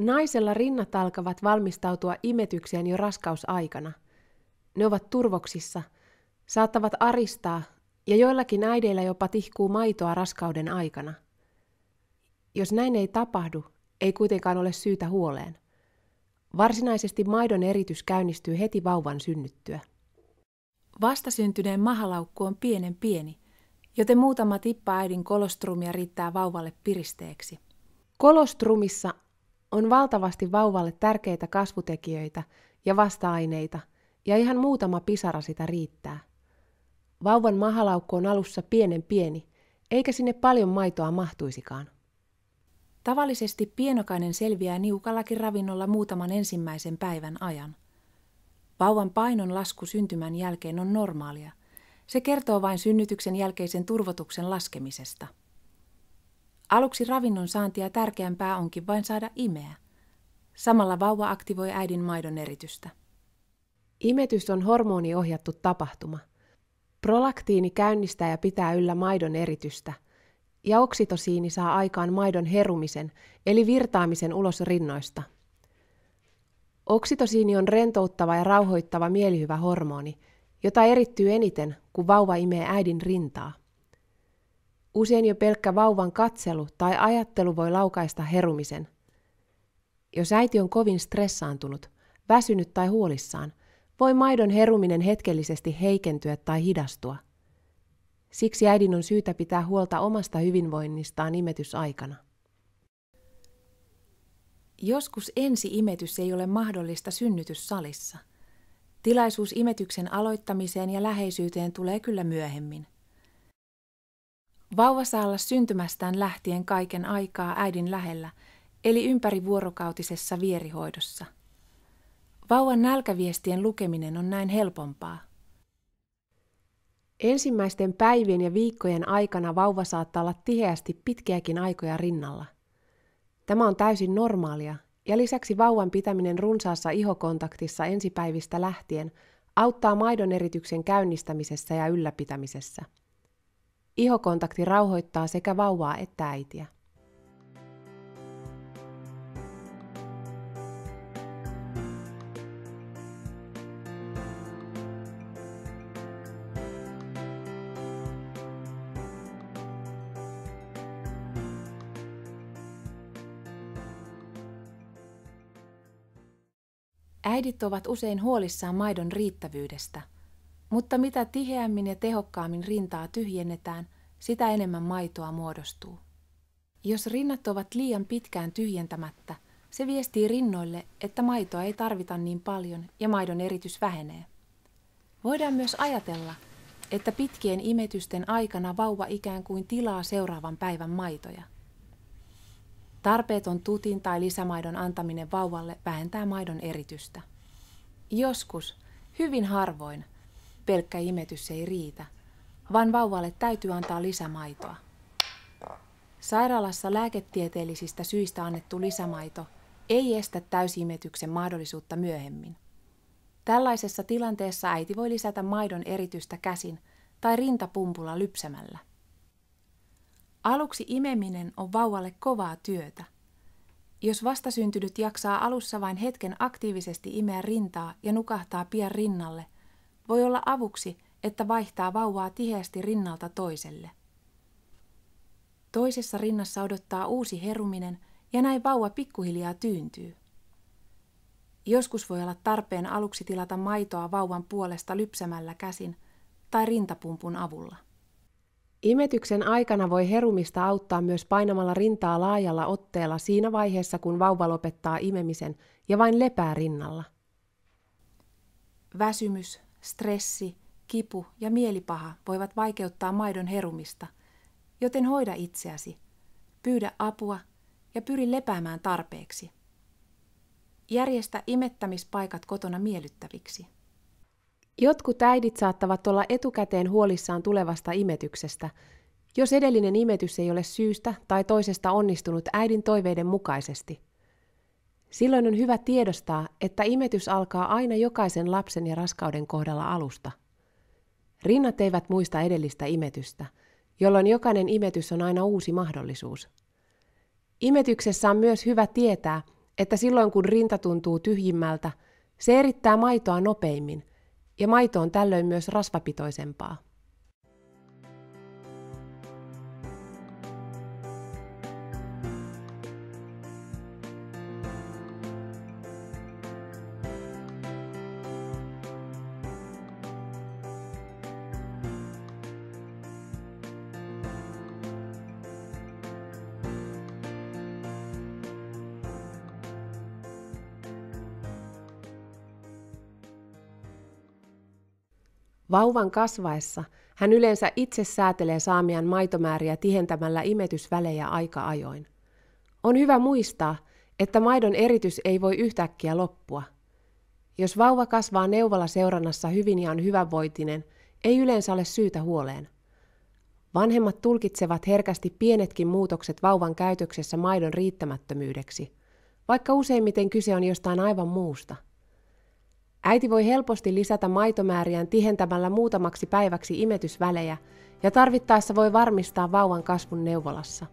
Naisella rinnat alkavat valmistautua imetykseen jo raskausaikana. Ne ovat turvoksissa, saattavat aristaa ja joillakin äideillä jopa tihkuu maitoa raskauden aikana. Jos näin ei tapahdu, ei kuitenkaan ole syytä huoleen. Varsinaisesti maidon eritys käynnistyy heti vauvan synnyttyä. Vastasyntyneen mahalaukku on pienen pieni, joten muutama tippa äidin kolostrumia riittää vauvalle piristeeksi. Kolostrumissa on valtavasti vauvalle tärkeitä kasvutekijöitä ja vasta-aineita, ja ihan muutama pisara sitä riittää. Vauvan mahalaukku on alussa pienen pieni, eikä sinne paljon maitoa mahtuisikaan. Tavallisesti pienokainen selviää niukallakin ravinnolla muutaman ensimmäisen päivän ajan. Vauvan painon lasku syntymän jälkeen on normaalia. Se kertoo vain synnytyksen jälkeisen turvotuksen laskemisesta. Aluksi ravinnon saantia tärkeämpää onkin vain saada imeä. Samalla vauva aktivoi äidin maidon eritystä. Imetys on hormoniohjattu tapahtuma. Prolaktiini käynnistää ja pitää yllä maidon eritystä, ja oksitosiini saa aikaan maidon herumisen, eli virtaamisen ulos rinnoista. Oksitosiini on rentouttava ja rauhoittava mielihyvä hormoni, jota erittyy eniten, kun vauva imee äidin rintaa. Usein jo pelkkä vauvan katselu tai ajattelu voi laukaista herumisen. Jos äiti on kovin stressaantunut, väsynyt tai huolissaan, voi maidon heruminen hetkellisesti heikentyä tai hidastua. Siksi äidin on syytä pitää huolta omasta hyvinvoinnistaan imetysaikana. Joskus ensi-imetys ei ole mahdollista synnytyssalissa. Tilaisuus imetyksen aloittamiseen ja läheisyyteen tulee kyllä myöhemmin. Vauva saa olla syntymästään lähtien kaiken aikaa äidin lähellä, eli ympärivuorokautisessa vierihoidossa. Vauvan nälkäviestien lukeminen on näin helpompaa. Ensimmäisten päivien ja viikkojen aikana vauva saattaa olla tiheästi pitkiäkin aikoja rinnalla. Tämä on täysin normaalia, ja lisäksi vauvan pitäminen runsaassa ihokontaktissa ensipäivistä lähtien auttaa maidon erityksen käynnistämisessä ja ylläpitämisessä. Ihokontakti rauhoittaa sekä vauvaa että äitiä. Äidit ovat usein huolissaan maidon riittävyydestä, mutta mitä tiheämmin ja tehokkaammin rintaa tyhjennetään, sitä enemmän maitoa muodostuu. Jos rinnat ovat liian pitkään tyhjentämättä, se viestii rinnoille, että maitoa ei tarvita niin paljon ja maidon eritys vähenee. Voidaan myös ajatella, että pitkien imetysten aikana vauva ikään kuin tilaa seuraavan päivän maitoja. Tarpeeton tutin tai lisämaidon antaminen vauvalle vähentää maidon eritystä. Joskus, hyvin harvoin, pelkkä imetys ei riitä, vaan vauvalle täytyy antaa lisämaitoa. Sairaalassa lääketieteellisistä syistä annettu lisämaito ei estä täysimetyksen mahdollisuutta myöhemmin. Tällaisessa tilanteessa äiti voi lisätä maidon eritystä käsin tai rintapumpulla lypsämällä. Aluksi imeminen on vauvalle kovaa työtä. Jos vastasyntynyt jaksaa alussa vain hetken aktiivisesti imeä rintaa ja nukahtaa pian rinnalle, voi olla avuksi, että vaihtaa vauvaa tiheästi rinnalta toiselle. Toisessa rinnassa odottaa uusi heruminen ja näin vauva pikkuhiljaa tyyntyy. Joskus voi olla tarpeen aluksi tilata maitoa vauvan puolesta lypsämällä käsin tai rintapumpun avulla. Imetyksen aikana voi herumista auttaa myös painamalla rintaa laajalla otteella siinä vaiheessa, kun vauva lopettaa imemisen ja vain lepää rinnalla. Väsymys, stressi, kipu ja mielipaha voivat vaikeuttaa maidon herumista, joten hoida itseäsi, pyydä apua ja pyri lepäämään tarpeeksi. Järjestä imettämispaikat kotona miellyttäviksi. Jotkut äidit saattavat olla etukäteen huolissaan tulevasta imetyksestä, jos edellinen imetys ei ole syystä tai toisesta onnistunut äidin toiveiden mukaisesti. Silloin on hyvä tiedostaa, että imetys alkaa aina jokaisen lapsen ja raskauden kohdalla alusta. Rinnat eivät muista edellistä imetystä, jolloin jokainen imetys on aina uusi mahdollisuus. Imetyksessä on myös hyvä tietää, että silloin kun rinta tuntuu tyhjimmältä, se erittää maitoa nopeimmin, ja maito on tällöin myös rasvapitoisempaa. Vauvan kasvaessa hän yleensä itse säätelee saamiaan maitomääriä tihentämällä imetysvälejä aika ajoin. On hyvä muistaa, että maidon eritys ei voi yhtäkkiä loppua. Jos vauva kasvaa neuvolaseurannassa hyvin ja on hyvävoitinen, ei yleensä ole syytä huoleen. Vanhemmat tulkitsevat herkästi pienetkin muutokset vauvan käytöksessä maidon riittämättömyydeksi, vaikka useimmiten kyse on jostain aivan muusta. Äiti voi helposti lisätä maitomääriään tihentämällä muutamaksi päiväksi imetysvälejä ja tarvittaessa voi varmistaa vauvan kasvun neuvolassa.